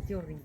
வச்சு விடுறீங்க.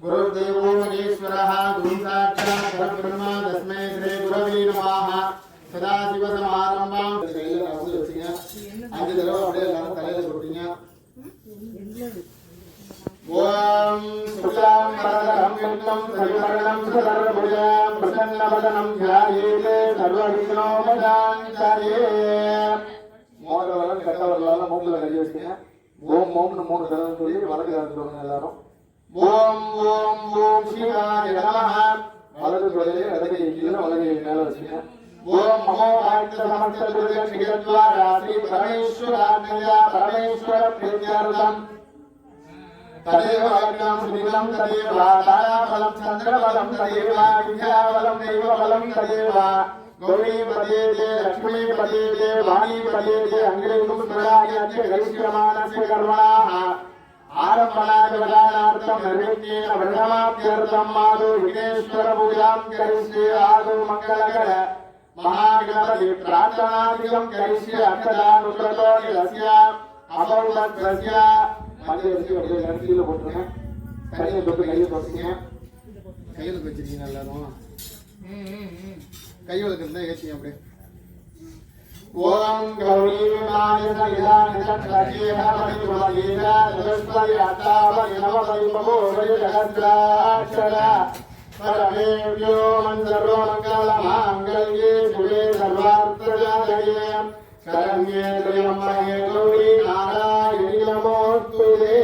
गुरुर्देवो महेश्वरः गुरुसाक्षात् परब्रह्म तस्मै श्री गुरवे नमः सदाशिवसमारम्भां கையில வந்து வச்சீங்க 5 தடவை அப்படியே எல்லாரும் தலையில போடுங்க ஓம் சுக்லாம் வரதரம் விஷ்ணும் சர்வவர்ணம் சதர்புஜம் பிரசன்னவதனம் ध्यायेत् सर्वविघ्नोपशान्तये மோதவரம் கட்டவரலாம் மூக்குல கை வச்சீங்க ஓம் ஓம்னு 3 தடவை சொல்லி வலது கால சொல்லுங்க எல்லாரும் ஓம் ஓம் ஓம் சிவாய நமஹ வலது தொடையை இடது கீழ வலது மேல வச்சீங்க ஓம் நமோ ஆக்த சமஸ்த துர்க ஸ்ரீத்வாரா ஸ்ரீ பரமேஸ்வராத்மயா பரமேஸ்வர பிரத்யார்த்தம் तदेव अग्नं सुनिलं तदेव ताराबलं चन्द्रबलं तदेव विद्याबलं दैवबलं तदेव गौरीपदे दे लक्ष्मीपदे दे वाणीपदे दे अङ्ग्रेयं स्मरायस्य गरिष्यमाणस्य कर्मणाः आरम्भनादिवदानार्थं निर्विघ्नेन वर्णमाप्त्यर्थं माधो विघ्नेश्वरपूजां करिष्ये आदौ मङ्गलकर महागणपति प्रार्थनादिकं करिष्ये अक्षदानुव्रतो निरस्य अभवद्रस्य மஞ்சள் வச்சு அப்படியே கடைசியில் போட்டுருங்க கையில் தொட்டு கையில் தொட்டுங்க கையில் வச்சிருக்கீங்க எல்லாரும் கையில் இருந்தா ஏற்றிங்க அப்படியே ஓம் கௌரி பரமேவ்யோ மஞ்சரோ மங்களமாங்கல்யே சுவே சர்வார்த்தஜாதயே शरण्ये त्र्यम्बके गौरी नारायणी नमोस्तुते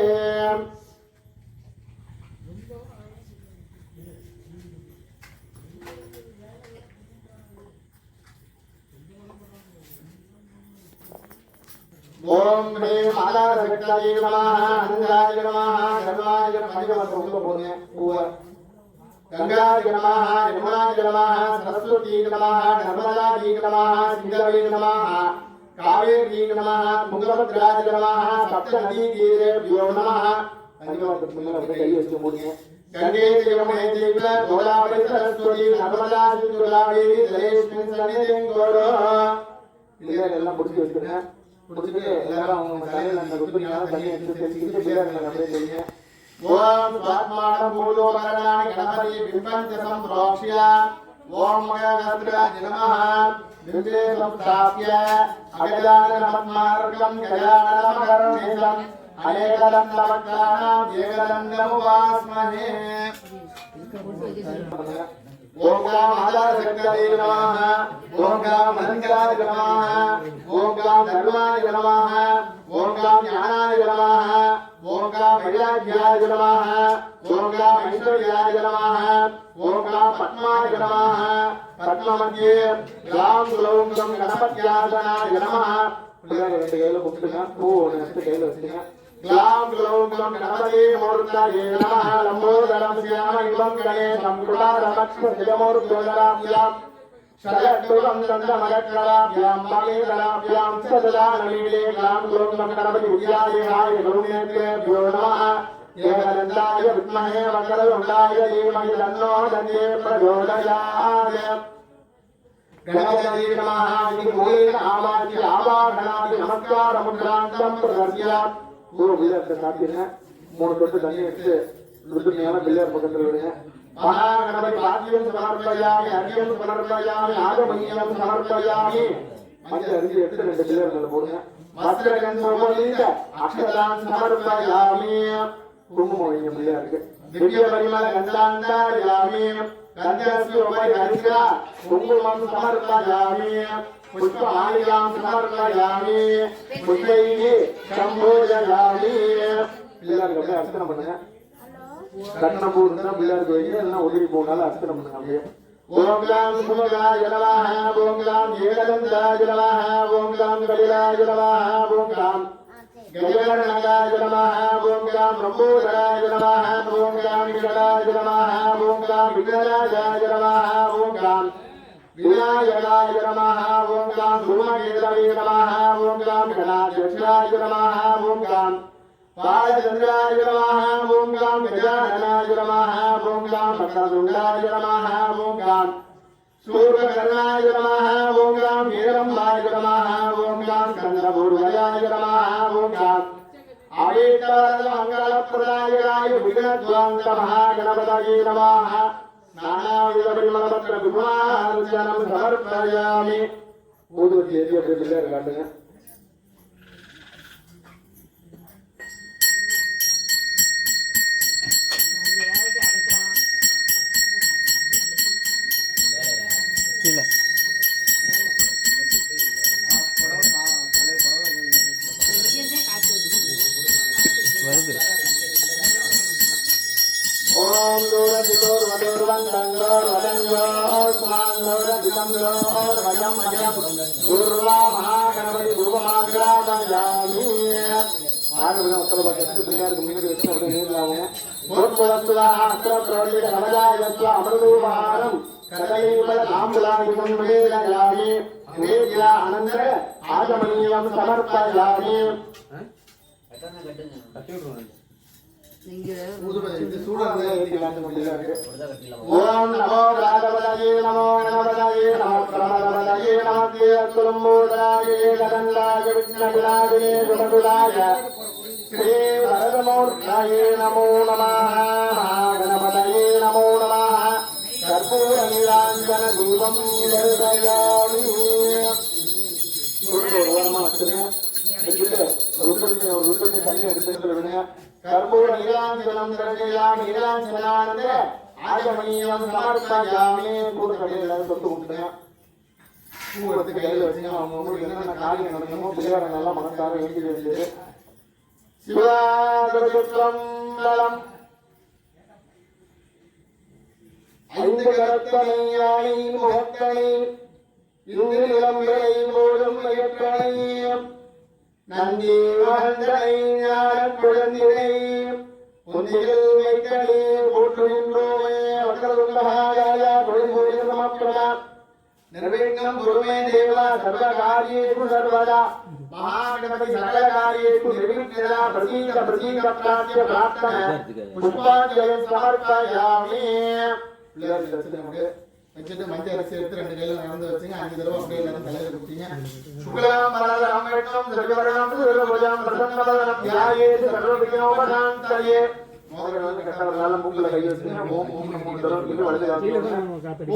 ओम ह्रीं मालारक्षाय नमः अनंताय नमः धर्माय पंचमंत्र बोलने ऊपर गंगाय नमः यमुनाय नमः सरस्वती नमः नर्मदाय नमः सिंधवे नमः कावेरी नमः तुंगभद्राय नमः सप्तनदीतीरेभ्यो नमः पंचमंत्र कई वस्तु बोलने गंगे यमुने चैव गोदावरी सरस्वती नर्मदा सिंधुरावरी जलेस्मिन् सन्निधिं कुरु இதெல்லாம் புடிச்சு வச்சுக்கங்க புடிச்சிட்டு எல்லாரும் அவங்க தலையில அந்த ருத்ரீனால தண்ணி எடுத்து தெளிச்சிட்டு பேரங்களை அப்படியே செய்யுங்க ओम स्वात्मानं मूलो वरदानि गणपति बिंबं च संप्रोक्ष्य ओम मगधराज नमः बिंबे संस्थाप्य अगजाननमत्मार्गं गजाननमकर्णेशं अनेकदण्डवक्त्राणां एकदण्डमुपास्महे ओम गाम आधारशक्तये नमः ओम गाम अनंताय नमः ओम गाम धर्माय नमः ओम गाम ज्ञानाय नमः ओम गाम वैराग्याय नमः ओम गाम ऐश्वर्याय नमः ओम गाम पद्माय नमः पद्ममध्ये ग्लाम ग्लौम गम गणपत्यासनाय नमः ரெண்டு கையில கும்பிட்டுங்க பூ ஒன்று கையில வச்சுங்க ग्लाम ग्लौम गम गणपति मूर्तये नमः लंबोदरं श्याम इवं गणे संकृतारमक्षजमूर्धोदराभ्यां शरद्दुरं दन्तमगट्कराभ्यां मणिधराभ्यां सददानमीले ग्लाम ग्लौम गम गणपति उद्यायहाय गुरुनेत्रेभ्यो नमः एकदन्ताय विद्महे वक्रतुण्डाय धीमहि तन्नो दन्ते प्रचोदयात् गणपतये नमः इति मूलेन आवाच्य आवाहनादि नमस्कार मुद्रान्तं प्रदर्श्य மூணு பிள்ளையார் காட்டிடுங்க. 3 தொட்டு தண்ணி எடுத்து ருத்ரனையான பிள்ளையார் பக்கத்தில் விடுங்க. மகாகணபதி வாத்தியம் சமர்ப்பயாமி அர்க்கியம் சமர்ப்பயாமி ஆகமணியம் சமர்ப்பயாமி. மஞ்சள் அரிசி எடுத்து 2 பிள்ளையார் மேல போடுங்க. வஸ்திரகந்தோபலீத அக்ஷதான் சமர்ப்பயாமி. குங்குமம் வைங்க பிள்ளையாருக்கு. திவ்ய பரிமள கந்தாந்தாயாமி. கந்தஸ்ய உபரி ஹரித்ரா குங்குமம் சமர்ப்பயாமி. पुष्पमाल्यां समर्पयामि पुष्पैः संबोधयामि. பிள்ளையாருக்கு அப்படியே அர்ச்சனை பண்ணுங்க. கண்ணம் பூர்ண பிள்ளையாருக்கு வைங்க. இல்லைன்னா உதிரி போனாலும் அர்ச்சனை பண்ணுங்க. அப்படியே ஓம் காம் சுமகாய நமஹ ஓம் காம் ஏகதந்தாய நமஹ ஓம் காம் கபிலாய நமஹ ஓம் காம் கஜகர்ணகாய நமஹ ஓம் காம் ரம்போதராய நமஹ ஓம் காம் விகடாய நமஹ ஓம் காம் விகடாய நமஹ ஓம் காம் विनायकाय नमः ओम गां धूमकेतवे नमः ओम गां गणाध्यक्षाय नमः ओम गां बालचन्द्राय नमः ओम गां गजाननाय नमः ओम गां वक्रतुण्डाय नमः ओम गां सूर्यकर्णाय नमः ओम गां हेरम्बाय नमः ओम गां स्कन्दपूर्वजाय नमः ओम गां अवेतमङ्गलप्रदायकाय विघ्नध्वंस महागणपतये नमः. नानाविध परिमलपत्र विपुलार्चनं समर्पयामि. ஊதுவத்தி ஏற்றி அப்படியே பிள்ளையார் காட்டுங்க. வருது. ஓம் தூரதிதோர் வதோர்வன் தங்கோர் வதஞ்சோர் குமாந்தோர் திதந்தோர் வயம் மயம் துர்வா மகாகணபதி ரூபமாகிராதயாமி. ஆறுபடி உத்தரவு பக்கத்து பிள்ளையாருக்கு முன்னாடி வச்சு அப்படியே நீங்களாகும். பொற்புலத்துவா அஸ்திர பிரவர்த்தித கமஜாயத்வ அமரதூபாரம் கடலீபல தாம்புலாயுதம் வேதயாமி. வேத்யா அனந்தர ஆகமனீயம் சமர்ப்பயாமி. ओम नमो राघवदये नमो नमदये नमो प्रमदये नमस्ते अस्तुलंबोदराय एकदंडाय विघ्नविनाशिने गुणगुणाय श्री वरदमूर्तये नमो नमः. महागणपतये नमो नमः. कर्पूरनीराञ्जन दीपं दर्शयामि. ருத்ரனை தண்ணி எடுத்து விடுங்க. கற்பூர நீராஞ்சனம் திரண்யாமி. நீராஞ்சனானந்த ஆகமனீயம் சமர்ப்பயாமி. கூட கடையில் தொட்டு விட்டுங்க. பூ எடுத்து கையில் வச்சுங்க. அவங்க உங்களுக்கு என்னென்ன காரியம் நடக்கணுமோ பிள்ளையார நல்லா மனசார எழுதி வச்சு சிவாதிரம் பலம் 5 கரத்தனை யானை முகத்தனை இங்கு நிலம்பிளை போதும் நயக்கனை நந்தி மகந்தனை ஞான குழந்தினை புந்தியில் வைத்தனே போற்றுகின்றோமே. வக்கரதுண்டமகாய தொழில்மொழி சமப்பிரதா निर्विघ्नं कुरु मे देव सर्वकार्येषु सर्वदा. महागणपति सकलकार्येषु निर्विघ्नता प्रतीक प्राप्य प्रार्थना पुष्पाञ्जलिं समर्पयामि. வச்சுட்டு மஞ்சள் அரிசி எடுத்து 2 கையில நடந்து வச்சுங்க. 5 தடவை அப்படியே எல்லாரும் தலையில குத்திங்க. சுக்லாம் வரதரம் விஷ்ணும் சர்வவர்ணம் சர்வபுஜம் பிரசன்னவதனம் த்யாயேத் சர்வவிக்னோபசாந்தயே. மோதிரம் வந்து கட்டவரால மூக்குல கை வச்சுங்க. ஓம் ஓம் நமோ தரவு வலது காட்டுங்க.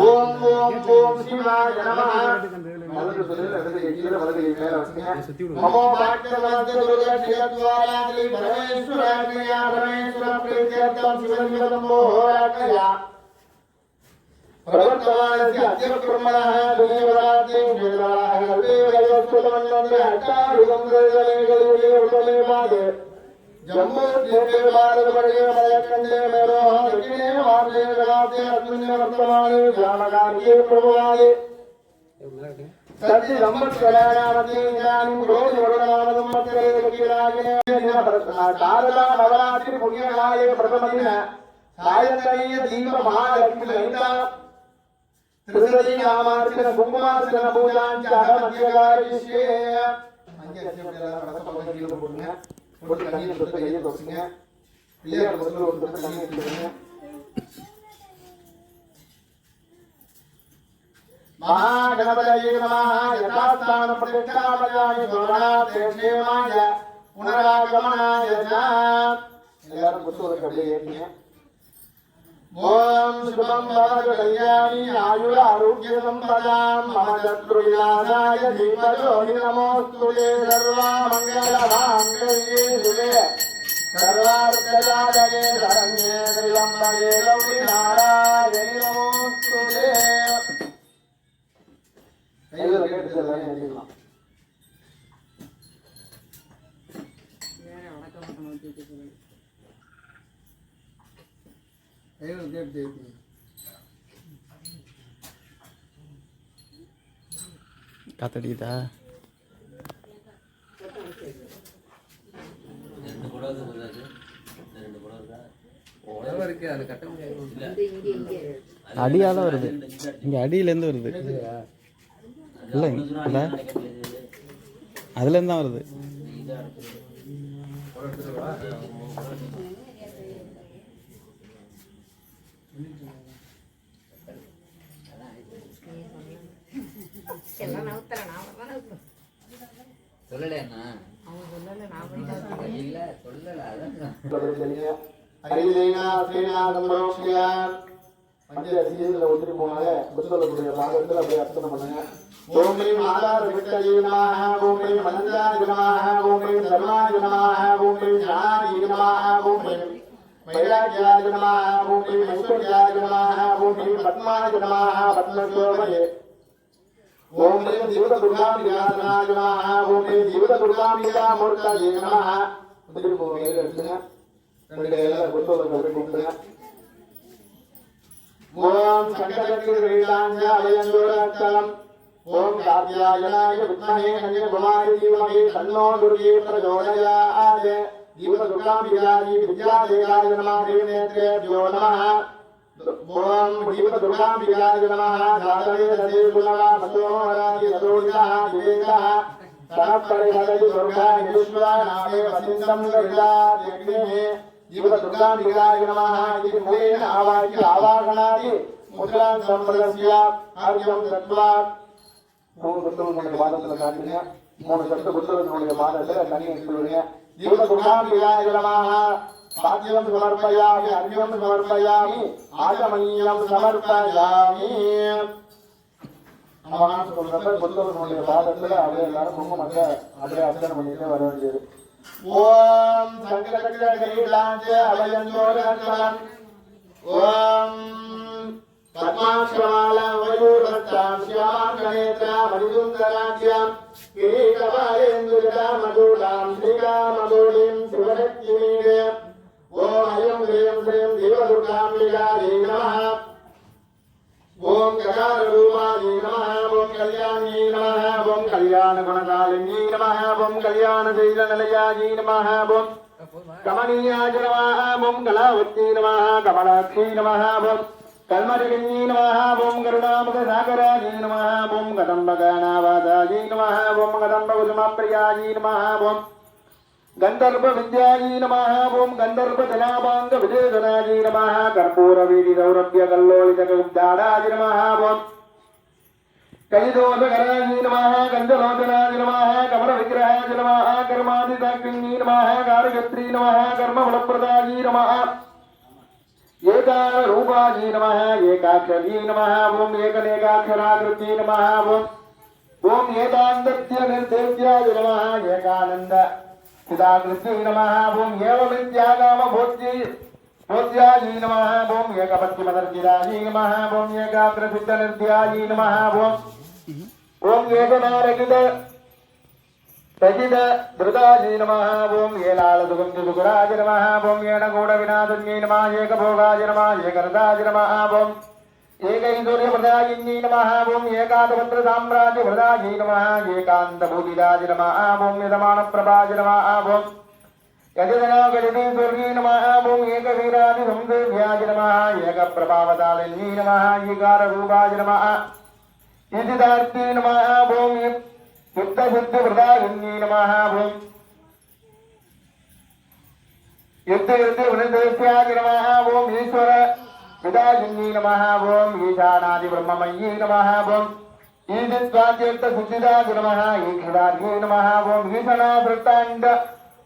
ஓம் ஓம் ஓம் சிவாய நமஹ. வலது சொல்லுங்க. இடது கையில வலது கை மேல வச்சுங்க. நமோ பாக்யவந்த துர்கா ஸ்ரீத்வாராத்ரி பரமேஸ்வராக்ரியா பரமேஸ்வர பிரீத்யர்த்தம் சிவலிங்கதம் போராக்ரியா प्रवर्तमानस्य अद्य ब्रह्मणः दुनियावराते निर्वाहः कल्पेवस्वतमन्वन्ते अट्टायुगं गलगले उतमे पादे जम्बो द्वीपे भारतवर्गे मलयखण्डे मेरोः दक्षिणे भारते जगाते अस्मिन् वर्तमाने श्यामकार्ये प्रभुवादे सत्य संवत्सराणामध्ये इदानीं रोहिवर्णनामसंवत्सरे दक्षिणाग्ने शारदा नवरात्रि पुण्यकाले प्रथमदिन सायङ्कालीन दीपमहालक्ष्मी ललिता त्रिसरी नामार्चन कुंकुमार्चन पूजांच अहमध्यकारिष्ये. மஞ்சள் அரிசி எல்லாம் வடக்க கீழே போடுங்க. போட்டு தண்ணியை தொட்டு கையை தொட்டுங்க. பிள்ளையார் ஒரு தொட்டு தண்ணி எடுத்துக்கோங்க. महागणपतये नमः यथास्थान प्रतिष्ठापयामि शोभनार्थे क्षेमाय पुनरागमनाय च எல்லாரும் புத்தகத்தை அப்படியே ஏத்துங்க ஓம் சுபம் பவது கல்யாணி ஆயுர ஆரோக்கிய சம்பதாம் மம சத்ரு விநாசாய தீபஜோதி நமோஸ்துதே சர்வா மங்கள மாங்கல்யே சிவே सर्वार्थसाधके शरण्ये त्र्यम्बके गौरी नारायणी नमोस्तुते கையில கேட்டு சொல்லலாம் எழுதிடலாம் வேற வணக்கம் நோக்கி சொல்லுங்க கையில கேட்டு காத்தடிதா அடியால வருது இங்க அடியில இருந்து வருது இல்ல அதுல இருந்து தான் வருது சொல்லலன்னா அவன் சொல்லல நான் இல்ல சொல்லல அதான் ஹரிதேனா ஸ்ரீநாதம்பரோக்ஷய பஞ்ச சீல ஒத்திரி போனால புத்தகத்துடைய பாகத்துல அப்படியே அர்த்தம் பண்ணுங்க ஓம் ஸ்ரீம் ஆதார விட்டயே நமஹ ஓம் ஸ்ரீம் அனந்தாய நமஹ ஓம் ஸ்ரீம் தர்மாய நமஹ ஓம் ஸ்ரீம் ஞானாய நமஹ ஓம் ஸ்ரீம் வைராக்யாய நமஹ ஓம் ஸ்ரீம் ஐஸ்வர்யாய நமஹ ஓம் ஸ்ரீம் பத்மாய நமஹ பத்மசோபயே ஓம் ஸ்ரீம் ஜீவத துர்காம்பிகாசனாய நமஹ ஓம் ஸ்ரீம் ஜீவத துர்காம்பிகா மூர்த்தயே நமஹ ஒத்திரி போகையில எடுத்துங்க ரெண்டு புத்தகத்தை கூப்பிடுங்க ஓம் சங்கரகிரிலாஞ்ச அபயந்தோரத்தலம் ஓம் காத்யாயனாய வித்மஹே கன்யகுமாரி தீமஹி தன்னோ துர்கீ பிரச்சோதயாத் ஜீவத துர்காம்பிகாரி வித்யாதேயாய நமः தேவநேத்ரேभ्यो நமः ஓம் ஜீவத துர்காம்பிகாரி நமः ஜாதவே ததே குணவா சதோமராதி சதோதிதः விவேகः தனப்பரிஹரதி துர்கா நிருஷ்வா நாமே வசிந்தம் கருடாத்யக்னே जीवत दुर्गाम्बिकाय नमः इति मूलेन आवाह्य आवाहनादि मुद्रां संप्रदस्य अर्घ्यं दत्त्वा மூணு புத்தகங்களுடைய பாதத்துல காட்டுங்க மூணு சப்த புத்தகங்களுடைய பாதத்துல தண்ணி எடுத்துடுங்க जीवत दुर्गाम्बिकाय नमः पाद्यं समर्पयामि अर्घ्यं समर्पयामि आचमनीयं समर्पयामि அம்மான்னு சொல்றப்ப புத்தகங்களுடைய பாதத்துல அப்படியே எல்லாரும் குங்குமத்தை அப்படியே அர்ச்சனை பண்ணிட்டு வர வேண்டியது ஓம் சங்கரகிரிலாஞ்ச அபயந்தோரத்தலம் ஓம் பத்மாக்ஷமாலம் வயூரத்தாம் சியாமாம் கணேத்ராம் மணிசுந்தராஜ்யாம் கிரீடபாலேந்துரிதாம் மதுடாம் ஸ்ரீராமதோடிம் சிவசக்திமீடே ஓம் ஐயம் ஹ்ரீம் ஸ்ரீம் தேவதுர்காம்பிகாயை நமः ஓம் ககாரரூபாயை நமः ஓம் கல்யாணி நமः ஓம் கல்யாண குணசாலினி நமः ஓம் கல்யாண சைலநிலையாயை நமः ஓம் கமனீயாய நமः ஓம் கலாவதி நமः கமலாட்சி நமः ஓம் கல்மரிகன்யி நமः ஓம் கருணாமுக சாகராயை நமः ஓம் கதம்பகானாவாதாயை நமः ஓம் கதம்பகுசுமப்பிரியாயை நமः ஓம் गंधर्व विद्यायी नमः ओम गंधर्व जनाभांग विजयधनायी नमः कर्पूर वीधि सौरभ्य कल्लोलित गुब्धाराय नमः ओम कलिदोषकराय नमः गंधलोचनाय नमः कमल विग्रहाय नमः कर्मादिताग्नि नमः कारयत्री नमः कर्मफलप्रदाय नमः एकार रूपाय नमः एकाक्षरी नमः ओम एकनेकाक्षराकृति नमः ओम एकान्तस्य निर्देश्याय नमः एकानंद सिदाकृति नमः ओम एवमित्यागाम भोज्यायी नमः ओम एकपत्तिमदर्जिदायी नमः ओम एकाग्रसिद्धनिर्ध्यायी नमः ओम एकनारकित सजिद धृतायी नमः ओम एलालसुगन्धिसुकुराय नमः ओम एणगूढविनाशन्यै नमः एकभोगाय नमः एकरदाय नमः ओम एकैश्वर्यप्रदायिन्यै नमः ओम एकादपत्रसाम्राज्यप्रदायै नमः एकान्तभूतिराय नमः ओम यजमानप्रभाय नमः ओम यजनागलितेश्वर्यै नमः ओम एकवीरादिसंसेव्याय नमः एकप्रभावतालिन्यै नमः ईकाररूपाय नमः ईशितार्थे नमः ओम युक्तसिद्धिप्रदायिन्यै नमः ओम युद्धयुद्धविनिर्देश्याय नमः ओम ईश्वर विदायिन्यै नमः ओम ईशानादि ब्रह्ममय्यै नमः ओम ईदित्वाद्यर्थ सुचिदाय नमः ईक्षदार्ये नमः ओम ईशनावृत्तांड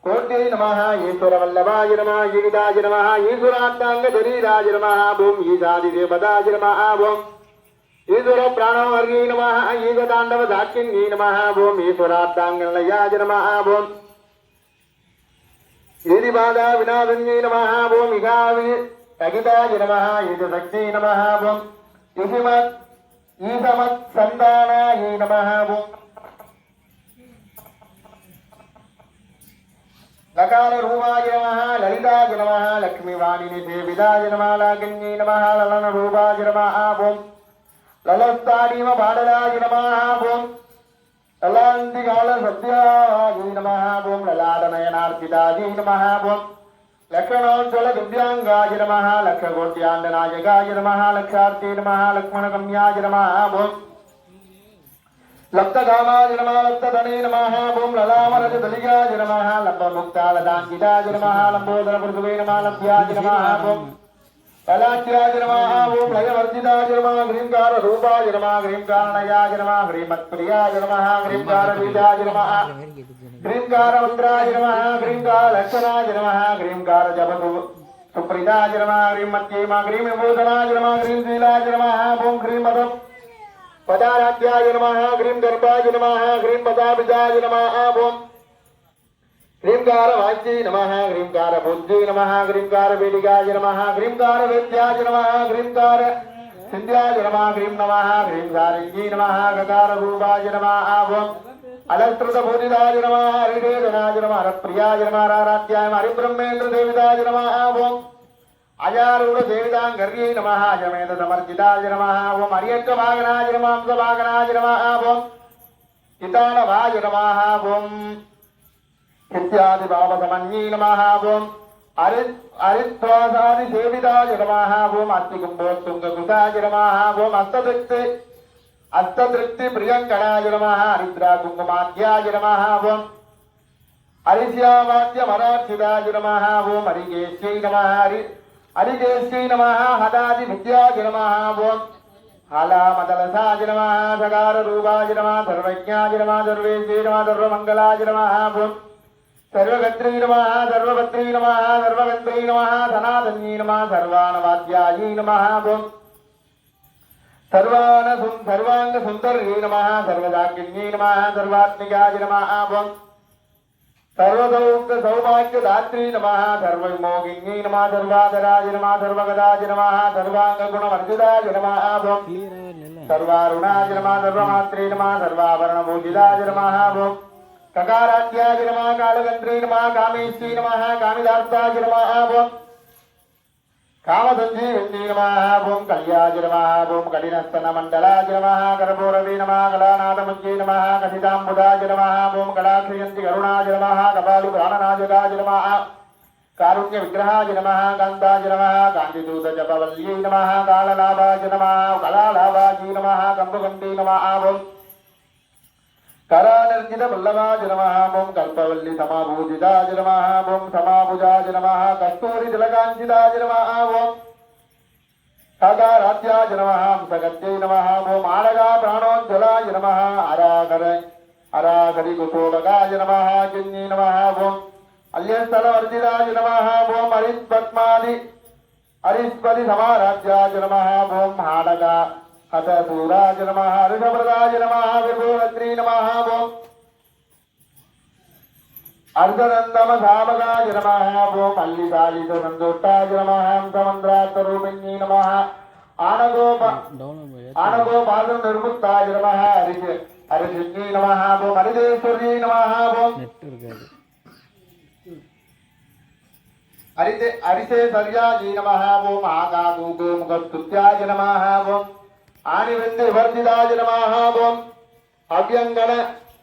कोट्यै नमः ईश्वरवल्लभाय नमः ईविदाय नमः ईश्वरात्तांग शरीराय नमः ओम ईशादिदेवताय नमः ओम ईश्वर प्राणवर्गी नमः ईशतांडव दाक्षिण्ये नमः ओम ईश्वरात्तांगलयाय नमः ओम ईदिबाधा विनाशन्ये नमः ओम इहावि तगिताय नमः ईशशक्ति नमः ओम ईशमत् संदानाय नमः ओम लकार रूपाय नमः ललिताय नमः लक्ष्मीवाणिनि देविदाय नमः लागिन्ये नमः ललन रूपाय नमः ओम ललस्तानीम बाडलाय नमः ओम ललान्तिकाल सत्याय नमः ओम ललाटनयनार्पिताय नमः ओम लक्षणोज्ज्वल दिव्यांगाय नमः लक्षकोट्याण्डनायकाय नमः लक्षार्थे नमः लक्ष्मणगम्याय नमः ओम लप्तकामाय नमः लप्तधने नमः ओम ललामरजदलियाय नमः लम्बमुक्तालदाङ्गिताय नमः लम्बोदरपृथुवे नमः लभ्याय नमः ओम कलाख्याय नमः ओम लयवर्जिताय नमः ह्रींकाररूपाय नमः ह्रींकारणयाय नमः ह्रीमत्प्रियाय नमः ह्रींकारबीजाय नमः ह्रींकारमन्त्राय नमः ह्रींकारलक्षणाय नमः ह्रींकारजपतु सुप्रीताय नमः ह्रीमत्येमा ह्रीमविभूषणाय नमः ह्रींशीलाय नमः ओम ह्रीमदं पदाराध्याय नमः ह्रींगर्भाय नमः ह्रींपदाभिजाय नमः ओम ह्रींकारवाच्यै नमः ह्रींकारपूज्यै नमः ह्रींकारवेदिकाय नमः ह्रींकारवेद्याय नमः ह्रींकार सिन्ध्याय नमः ह्रीं नमः ह्रींकारिण्यै नमः गकाररूपाय नमः ओम अलकृतबोधिताय नमः हरिवेदनाय नमः हरप्रियाय नमः हराराध्याय हरिब्रह्मेन्द्रदेविताय नमः ओम अजारूढदेविताङ्गर्यै नमः अजमेधसमर्जिताय नमः ओम हरियज्ञभागनाय नमः हंसभागनाय नमः ओम हितानवाय नमः ओम इत्यादि भावसमन्ये नमः ओम हरिद्वासादि सेविताय नमः ओम अस्तिकुम्भोत्तुङ्गकुशाय नमः ओम अष्टतृप्ति प्रियङ्कणाय नमः हरिद्रा कुङ्कुमाध्याय नमः ओम हरिश्यावाद्यमरार्चिताय नमः ओम हरिकेश्यै नमः हरिकेश्यै नमः हदादि विद्याय नमः ओम हालामदलसाय नमः सकाररूपाय नमः सर्वज्ञाय नमः सर्वेश्यै नमः सर्वमङ्गलाय नमः ओम सर्वगत्रै नमः सर्वभद्रै नमः सर्वगन्त्रै नमः धनाधन्यै नमः सर्वाणवाद्यायै नमः ओम सर्वांगसुन्दर्यै नमः सर्वदाकिन्यै नमः सर्वात्मिकाय नमः ओम सर्वसौभाग्यदात्रै नमः सर्वविमोहिन्यै नमः सर्वाधराय नमः सर्वगदाय नमः सर्वाङ्गगुणवर्जिताय नमः ओम सर्वारुणाय नमः सर्वमात्रे नमः सर्वाभरणभूषिताय नमः ओम ककाराध्याय नमः कालगन्त्रे नमः कामेश्यै नमः कामिदार्थाय नमः ओम कामसञ्जीविन्यै नमः ओम कल्याय नमः ओम कठिनस्तनमण्डलाय नमः कर्पूरवे नमः कलानाथमञ्जे नमः कथिताम्बुदाय नमः ओम कलाक्षयन्ति करुणाय नमः कपालिप्राणनायकाय नमः कारुण्यविग्रहाय नमः कान्ताय नमः कान्तिदूतजपवल्यै नमः काललाभाय नमः कलालाभाय नमः कम्बुकण्डे नमः ओम करानर्जित वल्लभाय नमः ओम कल्पवल्ली समाभूजिताय नमः ओम समाभुजाय नमः कस्तूरी तिलकाञ्चिताय नमः ओम काकाराध्याय नमः हंसगत्यै नमः ओम आरगा प्राणोज्ज्वलाय नमः अरागरि कुशोभगाय नमः किन्यै नमः ओम अल्यस्थलवर्जिताय नमः ओम हरिस्पति समाराध्याय नमः ओम हाडगा हतसूराय नमः ऋषभृदाय नमः विभूरत्री नमः ओम अर्धनन्दमसामगाय नमः ओम अल्लिसालितसन्तुष्टाय नमः हंसमन्त्रार्थरूपिण्यै नमः आनगोपादनिर्मुक्ताय नमः हरिशिन्यै नमः ओम हरिदेश्वर्यै नमः ओम हरिशेषर्यायै नमः ओम आकादूगोमुखस्तुत्याय नमः ओम आनिवृन्दिवर्जिताय नमः ओम अव्यङ्गन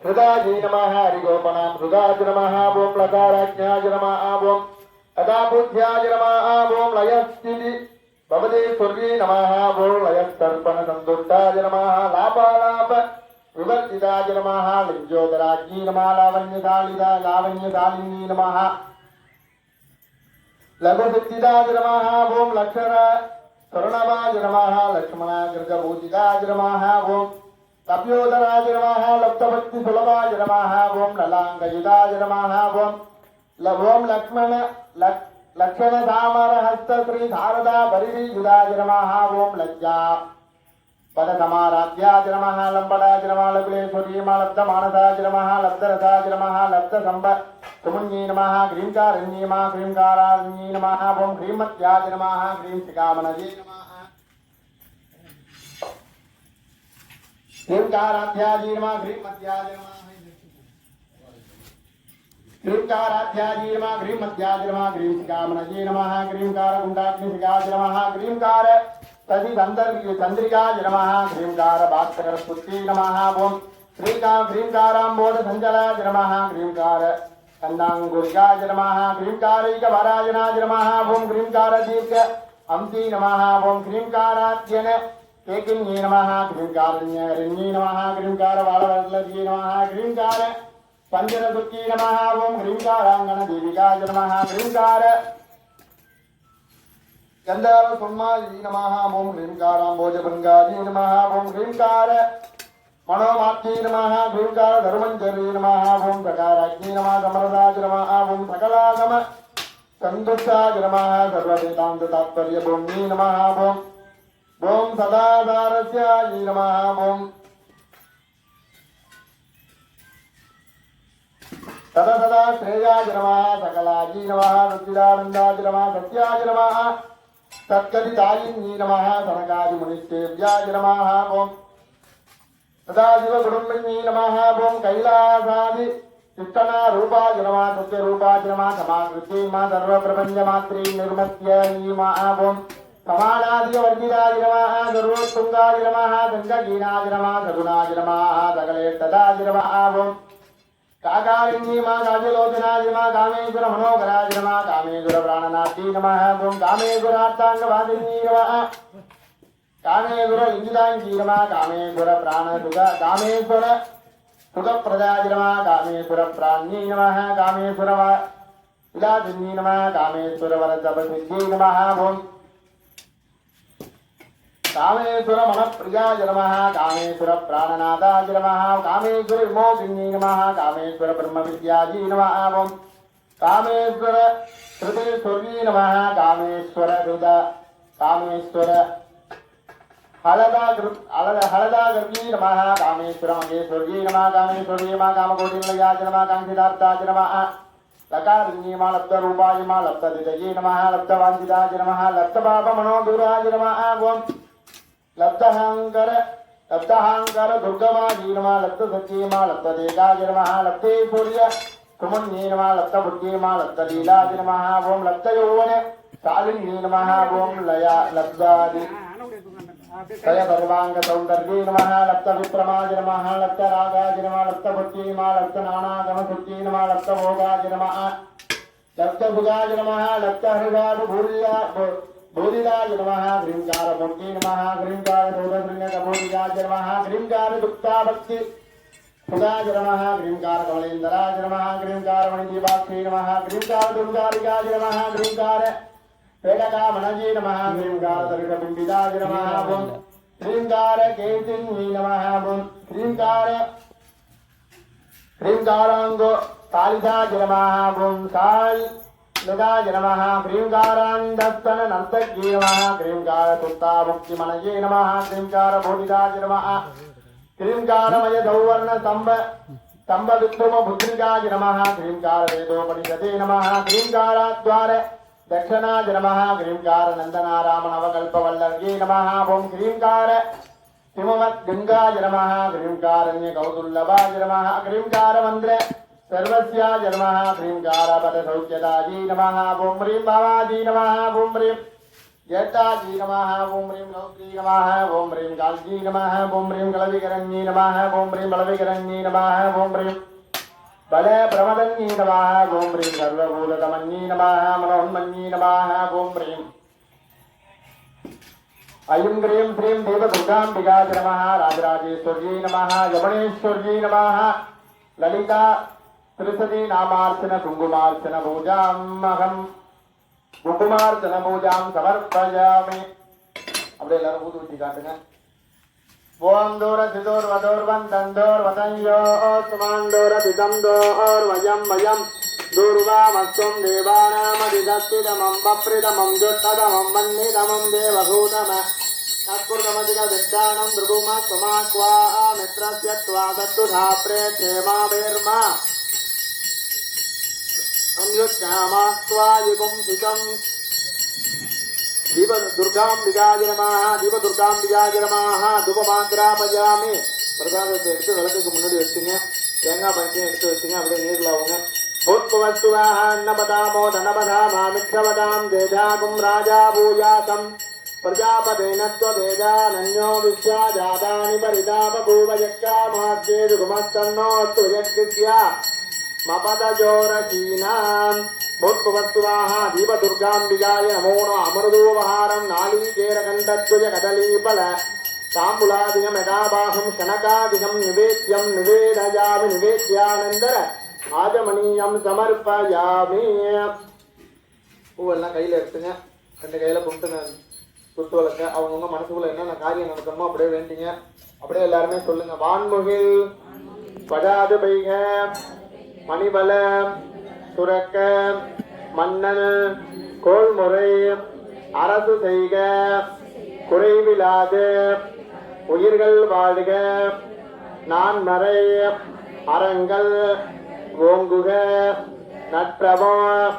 हृदायै नमः हरिगोपनां हृदाय नमः ओम लकाराज्ञाय नमः ओम कदापूज्याय नमः ओम लयस्थिति भवदेश्वर्यै नमः ओम लयस्तर्पणसन्तुष्टाय नमः लापालाप विवर्जिताय नमः लिञ्जोदराज्ञै नमः लावण्यशालिनी नमः लघुसिद्धिदाय नमः ओम लक्षण स्वर्णवाय नमः लक्ष्मणाग्रजभूजिताय नमः ओम लभ्योदराज नमः लब्धभक्ति सुलभाय नमः ओम ललांगयुधाय नमः ओम लक्ष्मण लक्षण दामर हस्त श्री शारदा बरिरी युधाय नमः ओम लज्जा पद समाराध्याय नमः लंबडाय नमः लकुलेश्वरी लब्ध मानसाय नमः लब्ध रसाय नमः लब्ध संब सुमुन्ये नमः क्रींकारण्ये नमः क्रींकाराण्ये नमः ओम क्रीमत्याय नमः क्रीं शिखामणये नमः क्रींकाराध्याय नमः क्रीमत्याय नमः क्रींकाराध्याय नमः क्रीमत्याय नमः क्रीं शिखामणये नमः क्रींकार गुंडाग्नि शिखाय नमः क्रींकार तदि चंद्रिकाय नमः क्रींकार भास्कर पुत्री नमः ओम क्रींकारांबोध संजलाय नमः क्रींकार कंदांगुलिकाय नमः क्रींकारैक वराजनाय नमः ओम क्रींकार दीर्घ अंसी नमः ओम क्रींकाराध्यन केकिन्ये नमः क्रींकारण्ये नमः क्रींकार वालवल्लभ्ये नमः क्रींकार पंजरदुर्गी नमः ओम क्रींकारांगण देविकाय नमः क्रींकार गंधर्व सुम्माजी नमः ओम क्रींकारांबोजभृंगाजी नमः ओम क्रींकार मनोमात्मी नमः क्रींकार धर्मंजरी नमः ओम प्रकाराग्नि नमः समरदाज नमः ओम सकलागम संतुष्टाज नमः सर्ववेदांत तात्पर्य भूमि नमः ओम सदाधारस्याजी नमः ओम सदा सदा श्रेयाज नमः सकलाजी नमः सच्चिदानंदाज नमः सत्याज नमः तत्कलितायिन्ये नमः सनकादि मुनिष्ठेभ्याय नमः ओम सदाशिव कुटुंबिन्ये नमः ओम कैलासादि चित्तना रूपाय नमः सत्य रूपाय नमः समाकृत्ये नमः सर्व प्रपंच मात्रे निर्मत्य नमः ओम समानादि वर्गिताय नमः सर्वोत्तुंगाय नमः संगीनाय नमः सगुणाय नमः सकलेष्टदाय नमः ओम काकारिण्ये नमः काव्यलोचनाय नमः कामेश्वर मनोहराय नमः कामेश्वर प्राणनाथी नमः ओम कामेश्वरार्थांगवादिन्ये नमः कामेश्वर लिंगितांगी नमः कामेश्वर प्राणसुख कामेश्वर सुखप्रदाय नमः कामेश्वर प्राण्ये नमः कामेश्वर विलासिन्ये नमः कामेश्वर वरदपसिद्ध्ये नमः ओम कामेश्वर मनप्रियाय नमः कामेश्वर प्राणनाथाय नमः कामेश्वर विमोचिन्ये नमः कामेश्वर ब्रह्मविद्यायै नमः ओम कामेश्वर श्रुतिस्वर्गी नमः कामेश्वर हृदा कामेश्वर हलदागर्गी नमः कामेश्वर महेश्वर्यै नमः कामेश्वर्यै नमः कामकोटिनिलयाय नमः कांक्षितार्थाय नमः लकारिण्ये नमः लब्धरूपाय नमः लब्धदिदये नमः लब्धवाञ्छिताय नमः लब्धपापमनोदूराय नमः ओम लब्धहांकर दुर्गमाजी नमः लब्धसत्ये नमः लब्धदेगाय नमः लब्धेश्वर्य कुमन्ये नमः लब्धबुद्ध्ये नमः लब्धलीलाय नमः ओम लब्धयौवन शालिन्ये नमः ओम लया लब्धादि तय सर्वांग सौंदर्ये नमः लब्धविप्रमाय नमः लब्धरागाय नमः लब्धभक्ति नमः लब्धनानागमसुद्धि नमः लब्धभोगाय नमः लब्धभुगाय नमः लब्धहृदानुभूर्या बोधिराज नमः क्रींकार मूर्ति नमः क्रींकार दोधृङ्गकबोधिराज नमः क्रींकार दुक्ताभक्ति सुधाज नमः क्रींकार कमलेन्द्राज नमः क्रींकार मणिदीपाक्षी नमः क्रींकार दुर्गारिकाज नमः क्रींकार पेटकामणजी नमः क्रींकार दर्शबिम्बिदाज नमः ओम क्रींकार केतिन्ये नमः ओम क्रींकारांगो कालिदाज नमः ओम साई लदाय नमः क्रींकारांडस्तन नर्तक्ये नमः क्रींकार सुत्ता मुक्तिमनये नमः क्रींकार बोधिदाय नमः क्रींकारमय सौवर्ण स्तंभ विद्रुम बुद्धिकाय नमः क्रींकार वेदोपनिषदे नमः क्रींकाराद्वार दक्षिणाय नमः क्रींकार नंदनाराम नवकल्पवल्लभ्ये नमः ओम क्रींकार हिमवद्गंगाय नमः क्रींकारण्य कौतुल्लभाय नमः क्रींकार मंत्र सर्वस्याय नमः क्रींकार पदसौख्यदायै नमः ओम ह्रीं भवाजी नमः ओम ह्रीं जटाजी नमः ओम ह्रीं गौत्री नमः ओम ह्रीं कालजी नमः ओम ह्रीं कलविकरण्ये नमः ओम ह्रीं बलविकरण्ये नमः ओम ह्रीं बल प्रमदन्ये नमः ओम ह्रीं सर्वभूतमन्ये नमः मनोन्मन्ये नमः ओम ह्रीं ऐं ह्रीं श्रीं देवदुर्गाम्बिकाय नमः राजराजेश्वर्यै नमः यमनेश्वर्यै नमः ललिता त्रिसती नामार्चन कुंकुमार्चन पूजामहं कुंकुमार्चन पूजां समर्पयामि அப்படியே எல்லாரும் ஊது ஊத்தி காட்டுங்க ओम दूरसिदोर्वदोर्वन्तन्दोर्वतयोस्मान्दोरसितं दूर्वामस्त्वं देवानामधिदत्तिदमं वप्रिदमं जुष्टदमं वह्निदमं देवभूतम तत्पुरुषमधिगविद्वानं भृगुमस्त्वमाक्वा मित्रस्य त्वा दत्तुधा प्रेक्षेमाभिर्मा संयुज्यामास्त्वायुगुं सुतं दीप दुर्गांबिकाय नमः दीप दुर्गांबिकाय नमः धूपमाग्रापयामि பிரசாதத்தை எடுத்து விளக்குக்கு முன்னாடி வச்சுங்க தேங்காய் பழத்தையும் எடுத்து வச்சுங்க அப்படியே நீர்ல அவங்க भूत्वस्तुवाः अन्नपदामो धनपदामा मित्रपदां तेजागुं राजा भूयातं प्रजापतेन त्वतेजानन्यो विश्वाजातानि परितापभूव यक्कामास्येदुगुमस्तन्नोऽस्तु यक्किस्या मपदजोरकीनाम् भूत्वस्तुवाः दीपदुर्गाम्बिकाय नमो नमः अमृतोपहारं नालीकेरकण्ठद्वय कदलीफल ताम्बूलादिकं यदाबाहं शनकादिकं निवेद्यं निवेदयामि निवेद्यानन्दर ஆஜமணியம் சமர்ப்பயாமி. பூவெல்லாம் கையில் எடுத்துங்க, ரெண்டு கையில் கும்பிட்டுங்க, குத்து வளர்க்க அவங்கவுங்க மனசுக்குள்ள என்னென்ன காரியம் நடக்கணுமோ அப்படியே வேண்டிங்க. அப்படியே எல்லாருமே சொல்லுங்க. வான்முகில் படாது பெய்க, மணிபல சுரக்க, மன்னன் கோள்முறை அரசு செய்க, குறைவிலாது உயிர்கள் வாழ்க, நான் மறை அறங்கள் ஓங்குக, நற்றவம்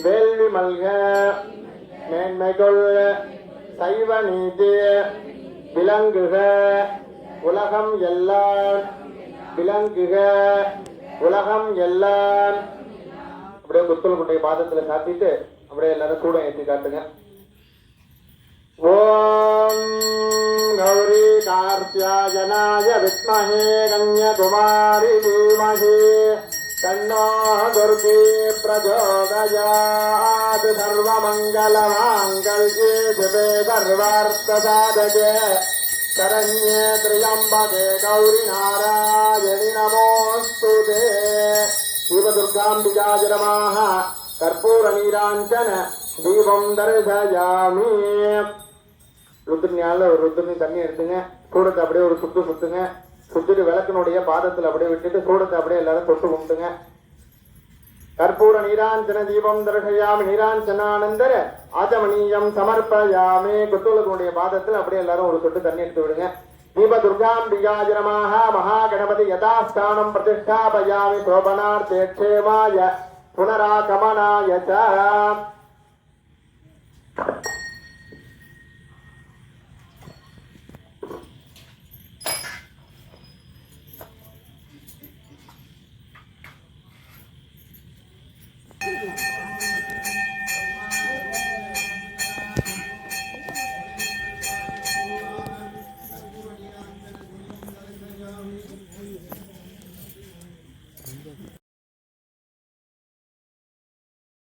வேள்வி மல்க, மேன்மைகள் சைவ நீதி விளங்குக, உலகம் எல்லாம் விளங்குக, உலகம் எல்லாம். அப்படியே குத்தல் குட்டை பாதத்தில் காட்டிட்டு அப்படியே எல்லாரும் கூட ஏற்றி காட்டுங்க. ஓம் கௌரி கார்த்தியாயனாய வித்மஹே கன்யகுமாரி தீமஹி तन्नो दुर्गे प्रचोदयात्. सर्वमङ्गलमाङ्गल्ये शिवे सर्वार्थसाधके शरण्ये त्र्यम्बके गौरि नारायणि नमोऽस्तुते. शिवदुर्गाम्बिकाय नमः. कर्पूरनीराञ्जन दीपं दर्शयामि. ருத்ரனியால ஒரு ருத்ரனி தண்ணி எடுத்துங்க, சூடத்தை அப்படியே ஒரு சுத்து சுத்துங்க, சுத்திட்டு விளக்கினுடைய பாதத்தில் அப்படியே விட்டுட்டு சூடத்தை அப்படியே எல்லாரும் தொட்டு கும்பிட்டுங்க. கற்பூர நீராஞ்சன தீபம் தர்ஷயாமி. நீராஞ்சனானந்தர ஆஜமணியம் சமர்ப்பயாமி. குத்துவலனுடைய பாதத்தில் அப்படியே எல்லாரும் ஒரு சொட்டு தண்ணி எடுத்து விடுங்க. தீப துர்காம்பிகாய நமः. மகாகணபதி யதாஸ்தானம் பிரதிஷ்டாபயாமி. சோபனார்த்தே க்ஷேமாய புனராகமனாய ச.